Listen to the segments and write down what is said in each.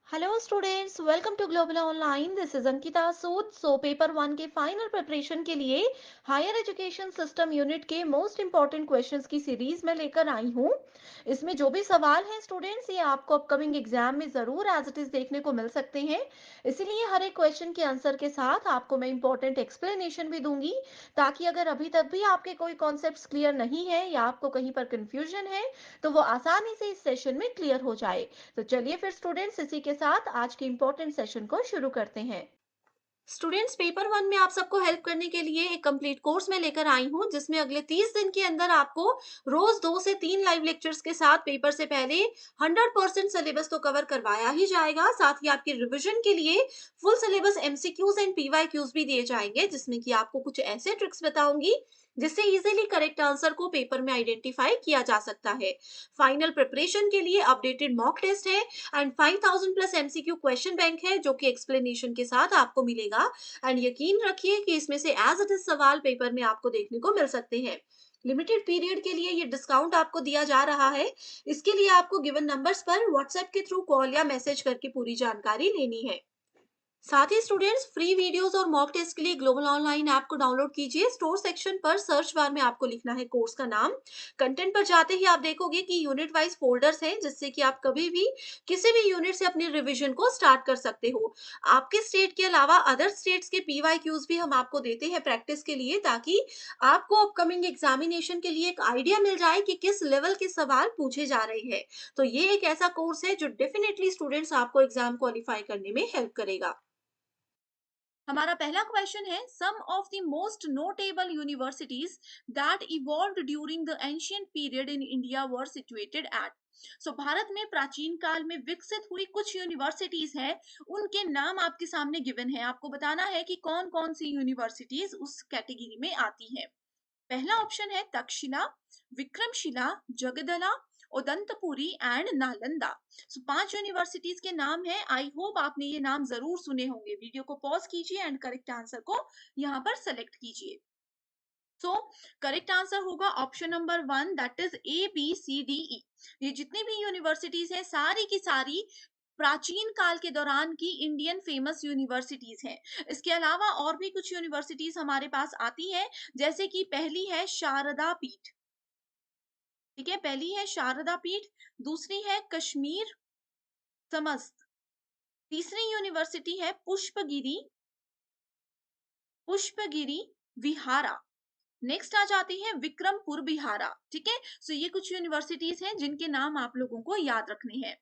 Hello students, welcome to Global Online. This is Ankita Sood. Paper one के final preparation के लिए higher education system unit के most important questions की series में लेकर आई हूँ। इसमें जो भी सवाल हैं स्टूडेंट्स, ये आपको अपकमिंग एग्जाम में ज़रूर एज इट इज़ देखने को मिल सकते हैं। इसीलिए हर एक क्वेश्चन के आंसर के साथ आपको मैं इंपॉर्टेंट एक्सप्लेनेशन भी दूंगी, ताकि अगर अभी तक भी आपके कोई कॉन्सेप्ट्स क्लियर नहीं है या आपको कहीं पर कंफ्यूजन है तो वो आसानी से इस सेशन में क्लियर हो जाए। तो चलिए फिर स्टूडेंट्स, इसी के साथ आज के इम्पोर्टेंट सेशन को शुरू करते हैं। स्टूडेंट्स, पेपर वन में आप सबको हेल्प करने के लिए एक कंप्लीट कोर्स में लेकर आई हूँ, जिसमें अगले 30 दिन के अंदर आपको रोज 2 से 3 लाइव लेक्चर्स के साथ पेपर से पहले 100% सिलेबस तो कवर करवाया ही जाएगा। साथ ही आपके रिवीजन के लिए full syllabus MCQs and PYQs भी दिए जाएंगे, जिसमें कि आपको कुछ ऐसे ट्रिक्स बताऊंगी जिससे इजीली करेक्ट आंसर को पेपर में आइडेंटिफाई किया जा सकता है। फाइनल प्रिपरेशन के लिए अपडेटेड मॉक टेस्ट है and 5000 plus MCQ question bank है, जो कि एक्सप्लेनेशन के साथ आपको मिलेगा। एंड यकीन रखिए कि इसमें से एज इट इज सवाल पेपर में आपको देखने को मिल सकते हैं। लिमिटेड पीरियड के लिए ये डिस्काउंट आपको दिया जा रहा है। इसके लिए आपको गिवन नंबर्स पर व्हाट्सएप के थ्रू कॉल या मैसेज करके पूरी जानकारी लेनी है। साथ ही स्टूडेंट्स, फ्री वीडियोस और मॉक टेस्ट के लिए ग्लोबल ऑनलाइन ऐप को डाउनलोड कीजिए। स्टोर सेक्शन पर सर्च बार में आपको लिखना है कोर्स का नाम। कंटेंट पर जाते ही आप देखोगे कि यूनिट वाइज फोल्डर्स हैं, जिससे कि आप कभी भी किसी भी यूनिट से अपनी रिवीजन को स्टार्ट कर सकते हो। आपके स्टेट के अलावा अदर स्टेट्स के पीवाईक्यूज भी हम आपको देते हैं प्रैक्टिस के लिए, ताकि आपको अपकमिंग एग्जामिनेशन के लिए एक आइडिया मिल जाए कि किस लेवल के सवाल पूछे जा रहे हैं। तो ये एक ऐसा कोर्स है जो डेफिनेटली स्टूडेंट्स आपको एग्जाम क्वालिफाई करने में हेल्प करेगा। हमारा पहला क्वेश्चन है, some of the most notable universities that evolved during the ancient period in India were situated at. Bharat में प्राचीन काल में विकसित हुई कुछ यूनिवर्सिटीज हैं, उनके नाम आपके सामने गिवन है। आपको बताना है कि कौन कौन सी यूनिवर्सिटीज उस कैटेगरी में आती है। पहला ऑप्शन है तक्षशिला, विक्रमशिला, जगदला, उदंतपुरी एंड नालंदा। 5 यूनिवर्सिटीज के नाम है। आई होप आपने ये नाम जरूर सुने होंगे। वीडियो को पॉज कीजिए एंड करेक्ट आंसर को यहाँ पर सेलेक्ट कीजिए। करेक्ट आंसर होगा option number 1, that is ABCDE। ये जितनी भी यूनिवर्सिटीज हैं, सारी की सारी प्राचीन काल के दौरान की इंडियन फेमस यूनिवर्सिटीज हैं। इसके अलावा और भी कुछ यूनिवर्सिटीज हमारे पास आती हैं, जैसे कि पहली है शारदा पीठ। ठीक है, पहली है शारदा पीठ, दूसरी है कश्मीर समस्त, तीसरी यूनिवर्सिटी है पुष्पगिरी विहारा। नेक्स्ट आ जाती है विक्रमपुर बिहारा। ठीक है, ये कुछ यूनिवर्सिटीज हैं जिनके नाम आप लोगों को याद रखने हैं।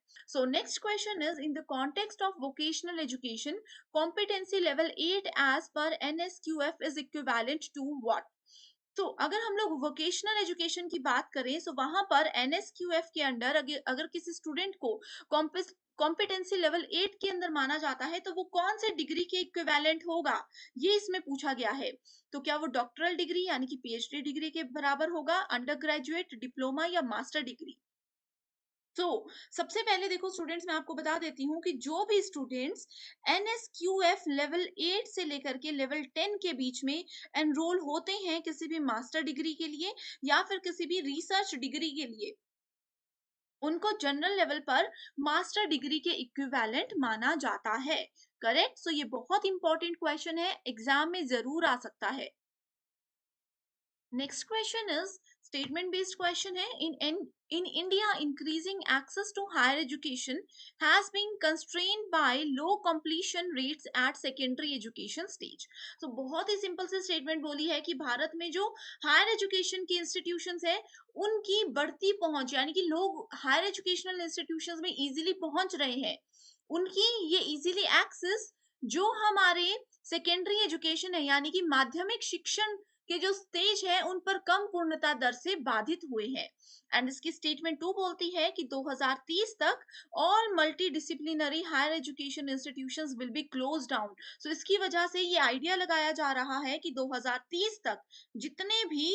Next question is, in the context of vocational education, competency level 8 as पर NSQF is equivalent to what. अगर हम लोग वोकेशनल एजुकेशन की बात करें, वहां पर NSQF के अंडर अगर किसी स्टूडेंट को कॉम्पिटेंसी लेवल 8 के अंदर माना जाता है, तो वो कौन से डिग्री के इक्विवेलेंट होगा, ये इसमें पूछा गया है। क्या वो डॉक्टरल डिग्री यानी कि PhD डिग्री के बराबर होगा, अंडर ग्रेजुएट, डिप्लोमा या मास्टर डिग्री। सबसे पहले देखो स्टूडेंट्स, मैं आपको बता देती हूँ कि जो भी स्टूडेंट्स NSQF लेवल 8 से लेकर के लेवल 10 के बीच में एनरोल होते हैं किसी भी मास्टर डिग्री के लिए या फिर किसी भी रिसर्च डिग्री के लिए, उनको जनरल लेवल पर मास्टर डिग्री के इक्विवेलेंट माना जाता है। करेक्ट। ये बहुत इंपॉर्टेंट क्वेश्चन है, एग्जाम में जरूर आ सकता है। Next question is statement based question है। in India, increasing access to higher education has been constrained by low completion rates at secondary education stage। बहुत ही सिंपल से स्टेटमेंट बोली है कि भारत में जो हायर एजुकेशन की इंस्टीट्यूशंस है, उनकी बढ़ती पहुंच, यानी कि लोग हायर एजुकेशनल इंस्टीट्यूशंस में इजीली पहुंच रहे हैं, उनकी ये इजीली एक्सेस जो हमारे सेकेंडरी एजुकेशन है यानी कि माध्यमिक शिक्षण के जो स्टेज है, उन पर कम पूर्णता दर से बाधित हुए हैं। एंड इसकी स्टेटमेंट 2 बोलती है कि 2030 तक all multidisciplinary higher education institutions will be close down. इसकी वजह से ये आइडिया लगाया जा रहा है कि 2030 तक जितने भी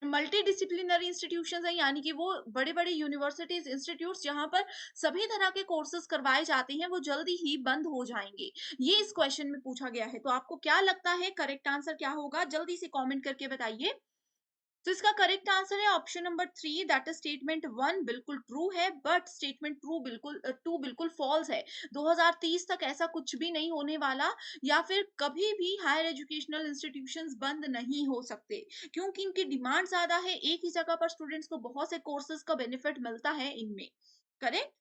मल्टी डिसिप्लिनरी इंस्टीट्यूशन है, यानी कि वो बड़े बड़े यूनिवर्सिटीज इंस्टीट्यूट्स जहां पर सभी तरह के कोर्सेज करवाए जाते हैं, वो जल्दी ही बंद हो जाएंगे। ये इस क्वेश्चन में पूछा गया है। आपको क्या लगता है करेक्ट आंसर क्या होगा, जल्दी से कमेंट करके बताइए। तो इसका करेक्ट आंसर है option number 3, that is statement 1 बिल्कुल ट्रू है, बट स्टेटमेंट टू बिल्कुल फॉल्स है। 2030 तक ऐसा कुछ भी नहीं होने वाला, या फिर कभी भी हायर एजुकेशनल इंस्टीट्यूशंस बंद नहीं हो सकते, क्योंकि इनकी डिमांड ज्यादा है। एक ही जगह पर स्टूडेंट्स को बहुत से कोर्सेज का बेनिफिट मिलता है इनमें। करेक्ट।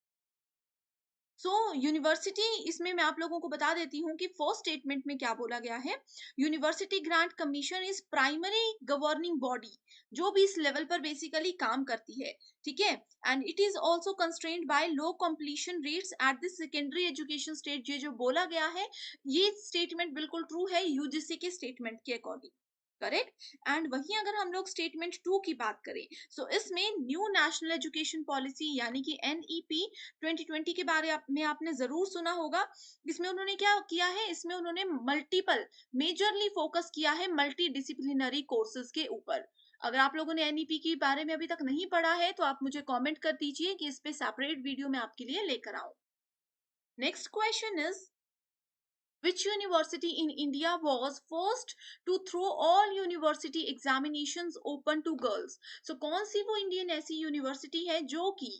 सो यूनिवर्सिटी, इसमें मैं आप लोगों को बता देती हूँ कि फर्स्ट स्टेटमेंट में क्या बोला गया है। University grant commission is primary governing body, जो भी इस लेवल पर बेसिकली काम करती है, ठीक है। And it is also constrained by low completion rates at the secondary education stage. ये जो बोला गया है, ये स्टेटमेंट बिल्कुल ट्रू है यूजीसी के स्टेटमेंट के अकॉर्डिंग। करेक्ट। एंड वहीं अगर हम लोग स्टेटमेंट 2 की बात करें, सो इसमें न्यू नेशनल एजुकेशन पॉलिसी यानी कि एनईपी 2020 के में आपने जरूर सुना होगा। इसमें उन्होंने क्या किया है, इसमें उन्होंने मल्टीपल मेजरली फोकस किया है मल्टी डिसिप्लिनरी कोर्सेज के ऊपर। अगर आप लोगों ने एनईपी के बारे में अभी तक नहीं पढ़ा है, तो आप मुझे कमेंट कर दीजिए कि इस पे सेपरेट वीडियो मैं आपके लिए लेकर आऊं। Next question is, which university in India was first to throw all university examinations open to girls? So कौन सी वो इंडियन ऐसी यूनिवर्सिटी है जो कि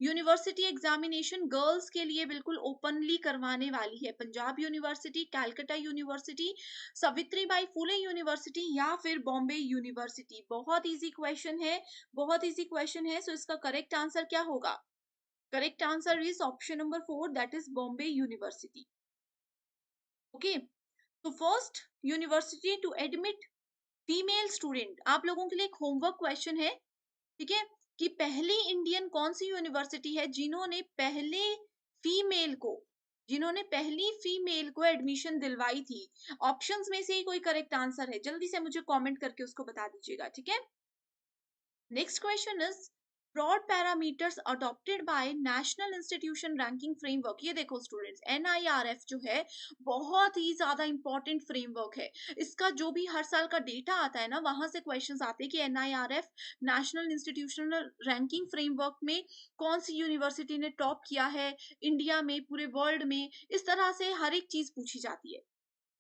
यूनिवर्सिटी एग्जामिनेशन गर्ल्स के लिए बिल्कुल ओपनली करवाने वाली है? Punjab university, Calcutta university, Savitri by Phule university, या फिर बॉम्बे यूनिवर्सिटी? बहुत इजी क्वेश्चन है, बहुत इजी क्वेश्चन है। सो इसका करेक्ट आंसर क्या होगा? Correct answer is option number 4, that is Bombay university. Okay. तो first university to admit female student, आप लोगों के लिए एक होमवर्क क्वेश्चन है, ठीक है, कि पहली इंडियन कौन सी यूनिवर्सिटी है फीमेल को जिन्होंने पहली फीमेल को एडमिशन दिलवाई थी? ऑप्शंस में से ही कोई करेक्ट आंसर है, जल्दी से मुझे कमेंट करके उसको बता दीजिएगा, ठीक है। Next question is, broad parameters adopted by national institution ranking framework. ये देखो स्टूडेंट्स, एनआईआरएफ जो है बहुत ही ज्यादा इंपॉर्टेंट फ्रेमवर्क है। इसका जो भी हर साल का डेटा आता है ना, वहां से क्वेश्चंस आते हैं कि NIRF national institutional ranking framework में कौन सी यूनिवर्सिटी ने टॉप किया है इंडिया में, पूरे वर्ल्ड में। इस तरह से हर एक चीज पूछी जाती है,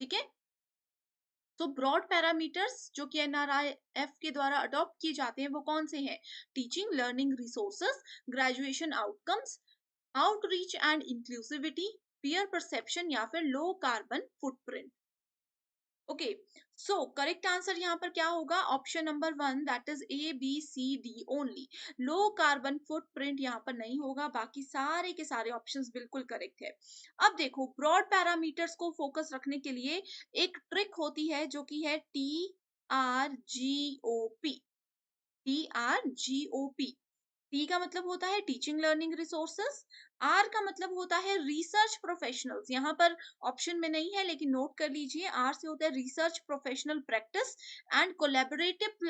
ठीक है। तो ब्रॉड पैरामीटर्स जो कि एनआरआईएफ के द्वारा अडॉप्ट किए जाते हैं वो कौन से हैं? Teaching learning resources, graduation outcomes, outreach and inclusivity, peer perception, या फिर low carbon footprint. Okay. So correct answer यहाँ पर क्या होगा? Option number 1, that is ABCD only. Low carbon footprint यहाँ पर नहीं होगा, बाकी सारे के सारे ऑप्शंस बिल्कुल करेक्ट है। अब देखो, ब्रॉड पैरामीटर्स को फोकस रखने के लिए एक ट्रिक होती है जो कि है TRGOP। TRGOP, टी का मतलब होता है टीचिंग लर्निंग रिसोर्सेस, आर का मतलब होता है रिसर्च प्रोफेशनल्स। यहाँ पर ऑप्शन में नहीं है लेकिन नोट कर लीजिए, आर से होता है research professional practice and collaborative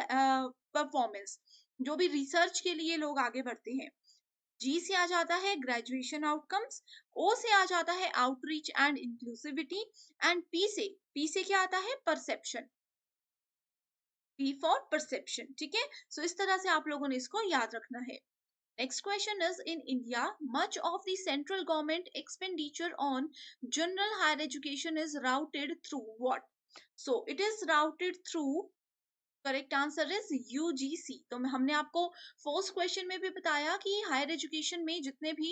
performance, जो भी रिसर्च के लिए लोग आगे बढ़ते हैं। जी से आ जाता है ग्रेजुएशन आउटकम्स, ओ से आ जाता है outreach and inclusivity, and P से क्या आता है? परसेप्शन। पी फॉर परसेप्शन, ठीक है। सो इस तरह से आप लोगों ने इसको याद रखना है। Next question is, in India, much of the central government expenditure on general higher education is routed through what? So it is routed through, correct answer is UGC। तो हमने आपको फर्स्ट क्वेश्चन में भी बताया कि हायर एजुकेशन में जितने भी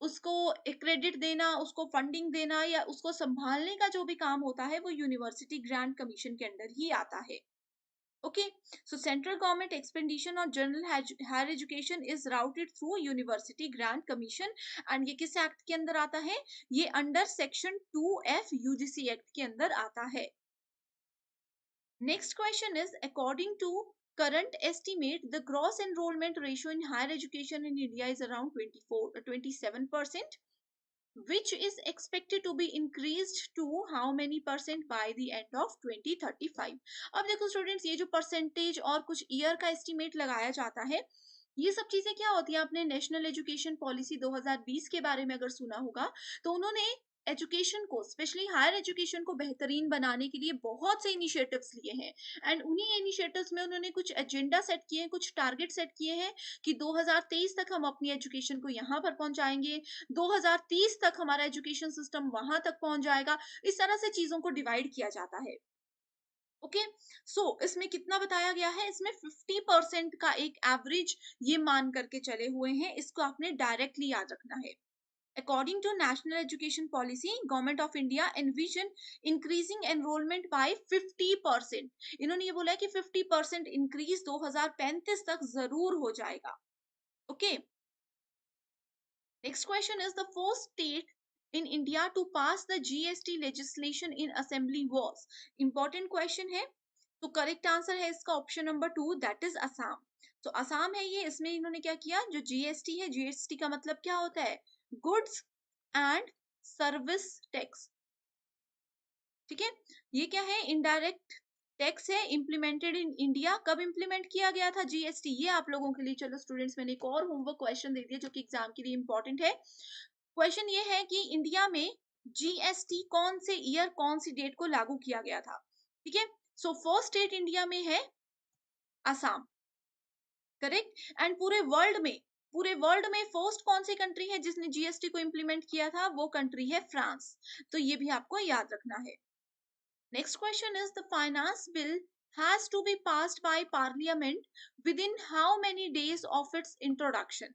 उसको क्रेडिट देना, उसको फंडिंग देना, या उसको संभालने का जो भी काम होता है, वो यूनिवर्सिटी ग्रांट कमीशन के अंडर ही आता है। Okay, so central government expenditure on general higher education is routed through University Grant Commission, and ये किस एक्ट के अंदर आता है? ये under section 2F UGC act के अंदर आता है। Next question is, according to current estimate, the gross enrollment ratio in higher education in India is around 27%, which is expected to be increased to how many percent by the end of 2035? अब देखो students, ये जो percentage और कुछ year का estimate लगाया जाता है, ये सब चीजें क्या होती है? आपने नेशनल एजुकेशन पॉलिसी 2020 के बारे में अगर सुना होगा, तो उन्होंने एजुकेशन को, स्पेशली हायर एजुकेशन को बेहतरीन बनाने के लिए बहुत से इनिशिएटिव्स लिए हैं। एंड उन्हीं इनिशिएटिव्स में उन्होंने कुछ एजेंडा सेट किए हैं, कुछ टारगेट सेट किए हैं कि 2023 तक हम अपनी एजुकेशन को यहाँ पर पहुंचाएंगे, 2030 तक हमारा एजुकेशन सिस्टम वहां तक पहुंच जाएगा। इस तरह से चीजों को डिवाइड किया जाता है। ओके। सो इसमें कितना बताया गया है, इसमें 50% का एक एवरेज ये मान करके चले हुए हैं, इसको आपने डायरेक्टली याद रखना है। According to National Education Policy, Government of India envision increasing enrollment by 50%। इन्होंने ये बोला है कि 50% इंक्रीज 2035 तक जरूर हो जाएगा। Okay. Next question is the first state in India to pass the GST legislation in assembly was। Important question है। तो करेक्ट आंसर है इसका option number 2, that is Assam. तो असम है ये, इसमें इन्होंने क्या किया, जो जीएसटी है, जीएसटी का मतलब क्या होता है, गुड्स एंड सर्विस टैक्स। ठीक है, ये क्या है, इनडायरेक्ट टैक्स है, इंप्लीमेंटेड इन इंडिया। कब इंप्लीमेंट किया गया था जीएसटी, ये आप लोगों के लिए, चलो स्टूडेंट्स, मैंने एक और होमवर्क क्वेश्चन दे दिया जो कि एग्जाम के लिए इंपॉर्टेंट है। क्वेश्चन ये है कि इंडिया में जीएसटी कौन से ईयर, कौन सी डेट को लागू किया गया था। ठीक है, सो फर्स्ट स्टेट इंडिया में है असम, करेक्ट। एंड पूरे वर्ल्ड में फर्स्ट कौन सी कंट्री है जिसने जीएसटी को इंप्लीमेंट किया था, वो कंट्री है फ्रांस। तो ये भी आपको याद रखना है। Next question is the finance bill has to be passed by parliament within how many days of its introduction।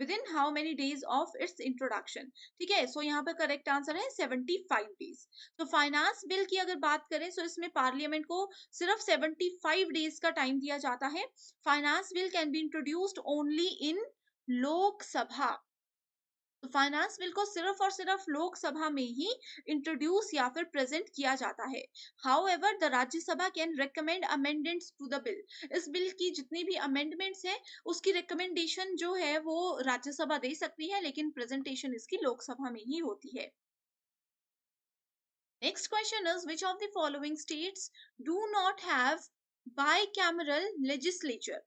Within how many days of its introduction. ठीक है, सो यहाँ पे करेक्ट आंसर है 75 डेज। तो फाइनेंस बिल की अगर बात करें तो इसमें पार्लियामेंट को सिर्फ 75 डेज का टाइम दिया जाता है। Finance bill can be introduced only in Lok Sabha. तो फाइनेंस बिल को सिर्फ और सिर्फ लोकसभा में ही इंट्रोड्यूस या फिर प्रेजेंट किया जाता है। However the Rajya Sabha can recommend amendments to the bill. इस बिल की जितनी भी अमेंडमेंट्स है उसकी रिकमेंडेशन जो है वो राज्यसभा दे सकती है, लेकिन प्रेजेंटेशन इसकी लोकसभा में ही होती है। Next question is which of the following states do not have bicameral legislature.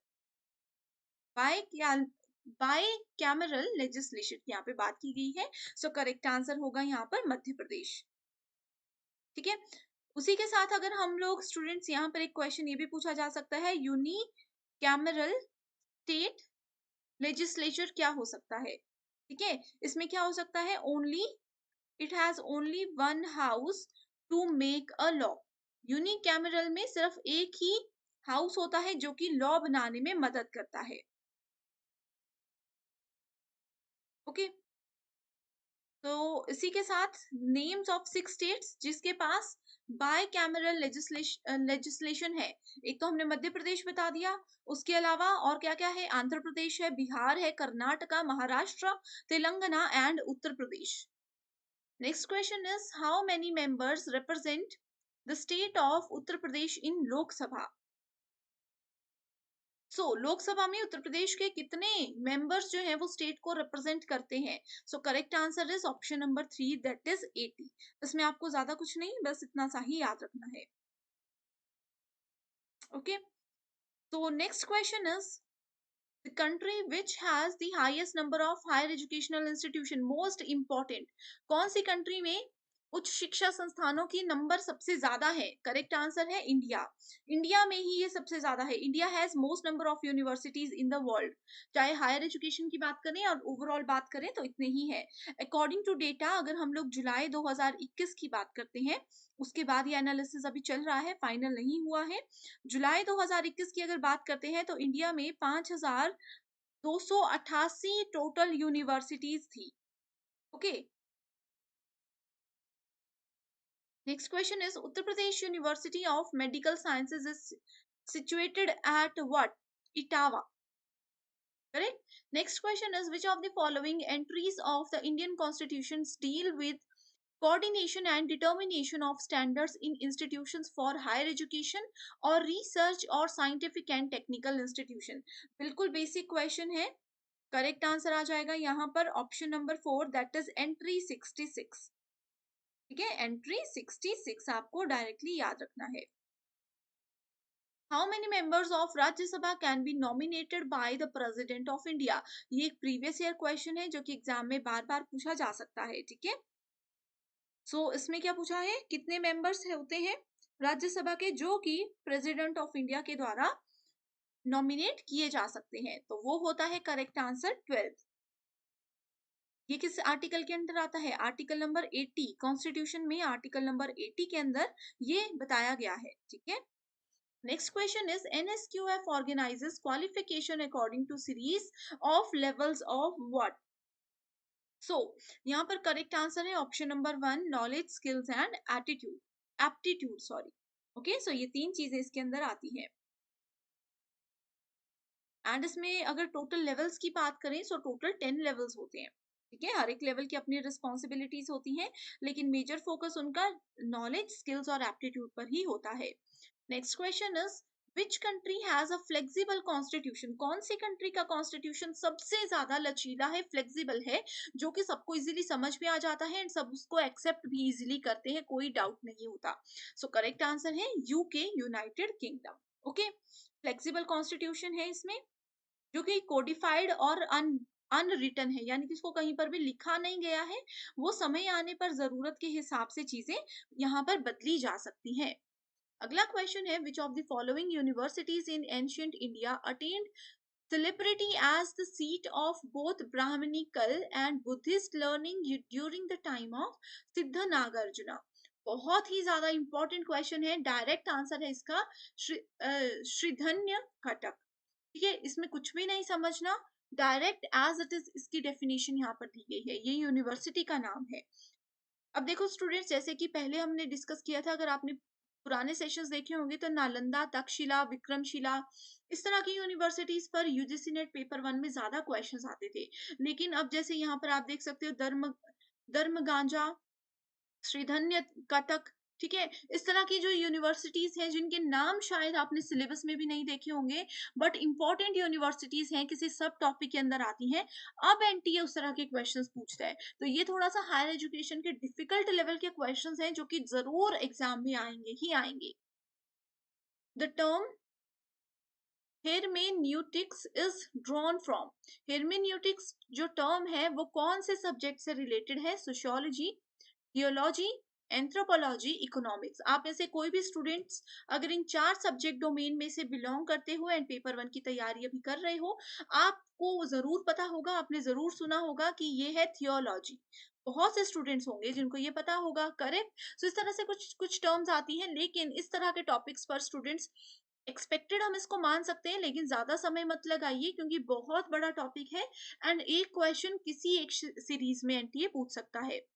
Bicameral legislation की यहाँ पे बात की गई है। सो करेक्ट आंसर होगा यहाँ पर मध्य प्रदेश। ठीक है, उसी के साथ अगर हम लोग स्टूडेंट्स, यहाँ पर एक क्वेश्चन ये भी पूछा जा सकता है, यूनिकैमरल स्टेट लेजिस्लेचर क्या हो सकता है। ठीक है, इसमें क्या हो सकता है, only it has only one house to make a law. Unicameral में सिर्फ एक ही हाउस होता है जो कि लॉ बनाने में मदद करता है। ओके, तो इसी के साथ नेम्स ऑफ 6 स्टेट्स जिसके पास बाइकैमरल लेजिस्लेशन है। एक तो हमने मध्य प्रदेश बता दिया, उसके अलावा और क्या क्या है, आंध्र प्रदेश है, बिहार है, Karnataka, Maharashtra, Telangana and Uttar Pradesh. Next question is how many members represent the state of Uttar Pradesh in Lok Sabha. Lok Sabha में उत्तर प्रदेश के कितने मेंबर्स जो हैं वो स्टेट को रिप्रेजेंट करते हैं। Correct answer is option number 3, that is 80। इसमें आपको ज्यादा कुछ नहीं, बस इतना सा ही याद रखना है। ओके, तो next question is the country which has the highest number of higher educational institution. Most important, कौन सी कंट्री में उच्च शिक्षा संस्थानों की नंबर सबसे ज्यादा है। करेक्ट आंसर है इंडिया। इंडिया में ही ये सबसे ज्यादा है। India has most number of universities in the world. चाहे हायर एजुकेशन की बात करें और ओवरऑल बात करें तो इतने ही है। अकॉर्डिंग टू डेटा, अगर हम लोग जुलाई 2021 की बात करते हैं, उसके बाद ये एनालिसिस अभी चल रहा है, फाइनल नहीं हुआ है। जुलाई 2021 की अगर बात करते हैं तो इंडिया में 5288 टोटल यूनिवर्सिटीज थी। Okay, next question is Uttar Pradesh university of medical sciences is situated at what? Itawa. Correct. Next question is which of the following entries of the Indian constitutions deal with coordination and determination of standards in institutions for higher education or research or scientific and technical institution। बिल्कुल basic question है। Correct answer आ जाएगा यहाँ पर option number 4, that is entry 66। ठीक है, entry 66 आपको directly याद रखना है। How many members of Rajya Sabha can be nominated by the president of India. ये एक प्रीवियस ईयर क्वेश्चन है जो कि एग्जाम में बार बार पूछा जा सकता है। ठीक है, इसमें क्या पूछा है, कितने मेंबर्स होते हैं राज्यसभा के जो कि प्रेसिडेंट ऑफ इंडिया के द्वारा नॉमिनेट किए जा सकते हैं। तो वो होता है करेक्ट आंसर 12। ये किस आर्टिकल के अंदर आता है? आर्टिकल नंबर 80 कॉन्स्टिट्यूशन में आर्टिकल नंबर 80 के अंदर ये बताया गया है, ठीक है? Next question is NSQF organizes qualification according to series of levels of what? So यहाँ पर करेक्ट आंसर है option number 1 knowledge skills and aptitude sorry. Okay, so ये 3 चीजें इसके अंदर आती हैं। एंड इसमें अगर टोटल लेवल्स की बात करें तो टोटल 10 लेवल्स होते हैं, ठीक है? हर एक लेवल की अपनी रिस्पॉन्सिबिलिटीज होती हैं, लेकिन मेजर फोकस उनका नॉलेज स्किल्स और एप्टीट्यूड पर ही होता है। Next question is which country has a flexible constitution? कौन सी कंट्री का कॉन्स्टिट्यूशन सबसे ज्यादा लचीला है, फ्लेक्सिबल है, जो कि सबको इजीली समझ में आ जाता है एंड सब उसको एक्सेप्ट भी इजीली करते हैं, कोई डाउट नहीं होता। सो करेक्ट आंसर है UK, United kingdom. Okay, flexible constitution है इसमें, जो कि कोडिफाइड और अनरिटन है, यानी कि इसको कहीं पर भी लिखा नहीं गया है, वो समय आने पर जरूरत के हिसाब से चीजें यहाँ पर बदली जा सकती हैं। अगला क्वेश्चन है विच of the following universities in ancient India attend celebrity as the seat of both Brahminical and Buddhist learning during the time of सिद्ध नागार्जुना? बहुत ही ज्यादा इंपॉर्टेंट क्वेश्चन है, डायरेक्ट आंसर है इसका श्रीधन्य कटक, ठीक है? इसमें कुछ भी नहीं समझना, डायरेक्ट एज इट इज इसकी डेफिनेशन यहाँ पर दी गई है, ये यूनिवर्सिटी का नाम है। अब देखो स्टूडेंट्स, जैसे कि पहले हमने डिस्कस किया था, अगर आपने पुराने सेशंस देखे होंगे तो नालंदा, तक्षशिला, विक्रमशिला, इस तरह की यूनिवर्सिटीज पर यूजीसी नेट पेपर 1 में ज्यादा क्वेश्चंस आते थे। लेकिन अब जैसे यहाँ पर आप देख सकते हो धर्म गांजा, श्रीधन्य कटक, ठीक है? इस तरह की जो यूनिवर्सिटीज हैं जिनके नाम शायद आपने सिलेबस में भी नहीं देखे होंगे, बट इंपॉर्टेंट यूनिवर्सिटीज हैं, किसी सब टॉपिक के अंदर आती हैं। अब एनटीए उस तरह के क्वेश्चंस पूछता है, तो ये थोड़ा सा हायर एजुकेशन के डिफिकल्ट लेवल के क्वेश्चंस हैं, जो कि जरूर एग्जाम में आएंगे ही आएंगे। The term hermeneutics is drawn from? Hermeneutics जो टर्म है वो कौन से सब्जेक्ट से रिलेटेड है? Sociology, theology, anthropology, economics. आप में से कोई भी स्टूडेंट्स अगर इन 4 सब्जेक्ट डोमेन में से बिलोंग करते हो एंड पेपर 1 की तैयारी अभी कर रहे हो, आपको जरूर पता होगा, आपने जरूर सुना होगा कि ये है थियोलॉजी। बहुत से स्टूडेंट्स होंगे जिनको ये पता होगा, करेक्ट? सो इस तरह से कुछ कुछ टर्म्स आती हैं, लेकिन इस तरह के टॉपिक्स पर स्टूडेंट्स एक्सपेक्टेड हम इसको मान सकते हैं, लेकिन ज्यादा समय मत लगाइए क्योंकि बहुत बड़ा टॉपिक है एंड एक क्वेश्चन किसी एक सीरीज में एनटीए पूछ सकता है।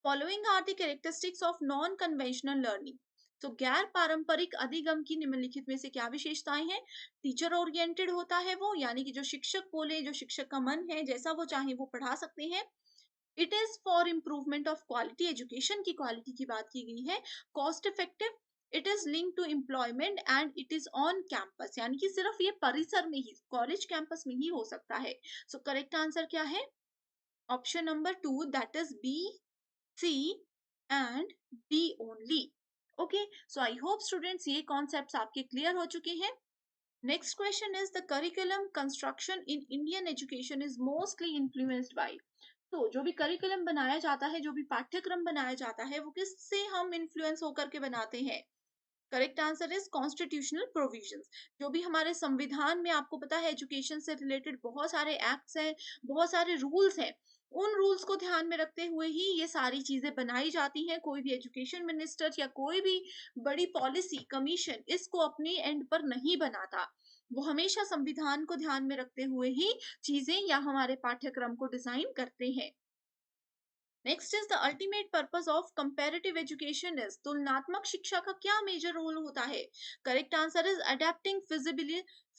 Following are the characteristics of non conventional learning? तो गैर पारंपरिक अधिगम की निम्नलिखित में से क्या विशेषताएं हैं? टीचर ओरिएंटेड होता है वो, यानी कि जो शिक्षक बोले, जो शिक्षक का मन है, जैसा वो चाहे वो पढ़ा सकते हैं। It is for improvement of quality, education की क्वालिटी की बात की गई है। Cost effective, it is link to employment and it is on campus, यानी कि सिर्फ ये परिसर में ही, कॉलेज कैंपस में ही हो सकता है। सो करेक्ट आंसर क्या है? Option number 2, that is B, C and D only. Okay, so I hope students ये concepts आपके clear हो चुके हैं। Next question is the curriculum construction in Indian education is mostly influenced by? तो जो भी करिकुलम बनाया जाता है, जो भी पाठ्यक्रम बनाया जाता है, वो किससे हम इन्फ्लुएंस होकर के बनाते हैं? Correct answer is constitutional provisions. जो भी हमारे संविधान में, आपको पता है एजुकेशन से रिलेटेड बहुत सारे एक्ट्स हैं, बहुत सारे रूल्स हैं, उन रूल्स को ध्यान में रखते हुए ही ये सारी चीजें बनाई जाती हैं। कोई भी एजुकेशन मिनिस्टर या कोई भी बड़ी पॉलिसी कमीशन इसको अपने एंड पर नहीं बनाता, वो हमेशा संविधान को ध्यान में रखते हुए ही चीजें या हमारे पाठ्यक्रम को डिजाइन करते हैं। Next is the ultimate purpose of comparative education is? तुलनात्मक शिक्षा का क्या मेजर रोल होता है? Correct answer is adapting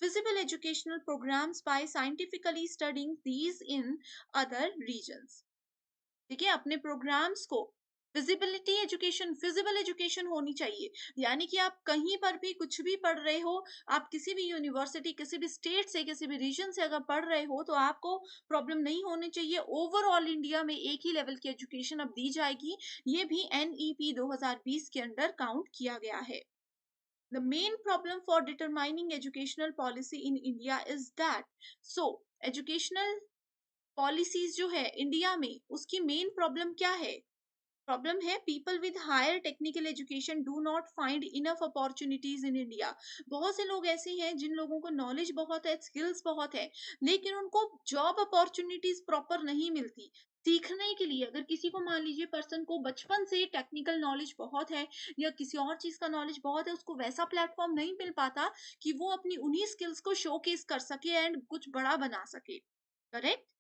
feasible educational programmes by scientifically studying these in other regions, ठीक है? अपने प्रोग्राम्स को फिजिबिलिटी एजुकेशन, फिजिबल एजुकेशन होनी चाहिए, यानी कि आप कहीं पर भी कुछ भी पढ़ रहे हो, आप किसी भी यूनिवर्सिटी, किसी भी स्टेट से, किसी भी रीजन से अगर पढ़ रहे हो, तो आपको प्रॉब्लम नहीं होनी चाहिए। ओवरऑल इंडिया में एक ही लेवल की एजुकेशन अब दी जाएगी, ये भी NEP 2020 के अंडर काउंट किया गया है। The main problem for determining educational policy in India is that, so educational policies जो है इंडिया में, उसकी मेन प्रॉब्लम क्या है? प्रॉब्लम है, people with higher technical education do not find enough opportunities in India. बहुत से लोग ऐसे हैं जिन लोगों को नॉलेज बहुत है, स्किल्स बहुत है, लेकिन उनको जॉब अपॉर्चुनिटीज प्रॉपर नहीं मिलती। सीखने के लिए अगर किसी को मान लीजिए पर्सन को बचपन से टेक्निकल नॉलेज बहुत है या किसी और चीज का नॉलेज बहुत है, उसको वैसा प्लेटफॉर्म नहीं मिल पाता कि वो अपनी उन्हीं स्किल्स को शोकेस कर सके एंड कुछ बड़ा बना सके। Correct.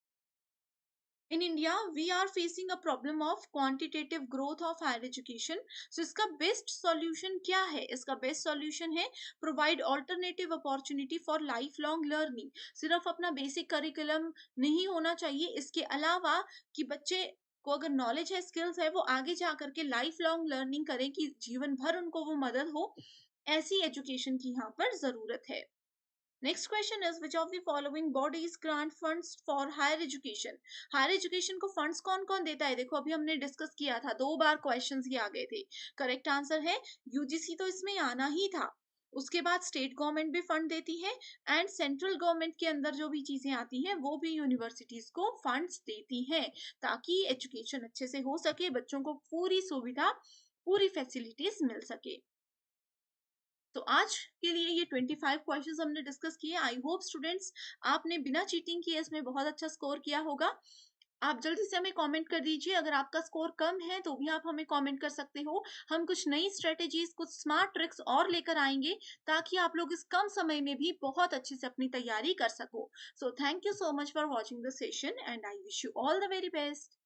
In India, we are facing a problem of quantitative growth of higher education. So इसका best solution क्या है? इसका best solution है provide alternative opportunity for lifelong learning. सिर्फ अपना basic curriculum नहीं होना चाहिए, इसके अलावा कि बच्चे को अगर नॉलेज है, स्किल्स है, वो आगे जा करके लाइफ लॉन्ग लर्निंग करें कि जीवन भर उनको वो मदद हो, ऐसी एजुकेशन की यहाँ पर जरूरत है। Next question is which of the following bodies grant funds for higher education. Higher education को फंड्स कौन कौन देता है? देखो अभी हमने डिस्कस किया था, 2 बार क्वेश्चंस ये आ गए थे। करेक्ट आंसर है यूजीसी, तो इसमें आना ही था। उसके बाद स्टेट गवर्नमेंट भी फंड देती है एंड सेंट्रल गवर्नमेंट के अंदर जो भी चीजें आती हैं वो भी यूनिवर्सिटीज को फंड्स देती हैं, ताकि एजुकेशन अच्छे से हो सके, बच्चों को पूरी सुविधा, पूरी फैसिलिटीज मिल सके। तो आज के लिए ये 25 क्वेश्चंस हमने डिस्कस किए। आई होप स्टूडेंट्स आपने बिना चीटिंग किए इसमें बहुत अच्छा स्कोर किया होगा। आप जल्दी से हमें कमेंट कर दीजिए, अगर आपका स्कोर कम है तो भी आप हमें कमेंट कर सकते हो। हम कुछ नई स्ट्रेटेजीज, कुछ स्मार्ट ट्रिक्स और लेकर आएंगे, ताकि आप लोग इस कम समय में भी बहुत अच्छे से अपनी तैयारी कर सको। So thank you so much for watching the session and I wish you all the very best.